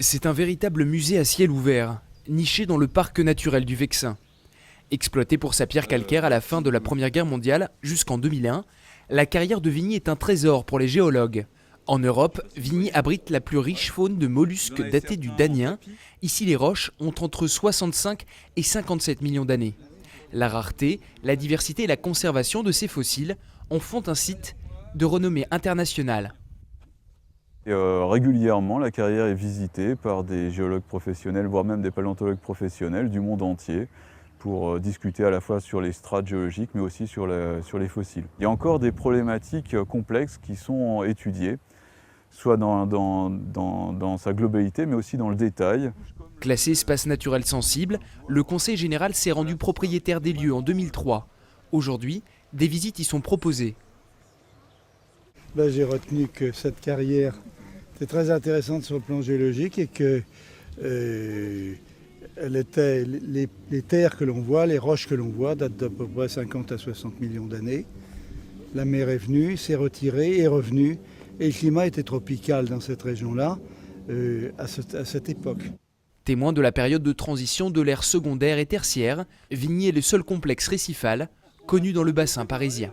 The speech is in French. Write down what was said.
C'est un véritable musée à ciel ouvert, niché dans le parc naturel du Vexin. Exploité pour sa pierre calcaire à la fin de la Première Guerre mondiale jusqu'en 2001, la carrière de Vigny est un trésor pour les géologues. En Europe, Vigny abrite la plus riche faune de mollusques datés du Danien. Ici, les roches ont entre 65 et 57 millions d'années. La rareté, la diversité et la conservation de ces fossiles en font un site de renommée internationale. Régulièrement, la carrière est visitée par des géologues professionnels, voire même des paléontologues professionnels du monde entier pour discuter à la fois sur les strates géologiques mais aussi sur les fossiles. Il y a encore des problématiques complexes qui sont étudiées, soit dans sa globalité mais aussi dans le détail. Classé espace naturel sensible, le Conseil général s'est rendu propriétaire des lieux en 2003. Aujourd'hui, des visites y sont proposées. J'ai retenu que cette carrière était très intéressante sur le plan géologique et que les terres que l'on voit, les roches que l'on voit datent d'à peu près 50 à 60 millions d'années. La mer est venue, s'est retirée, est revenue et le climat était tropical dans cette région-là à cette époque. Témoin de la période de transition de l'ère secondaire et tertiaire, Vigny est le seul complexe récifal connu dans le bassin parisien.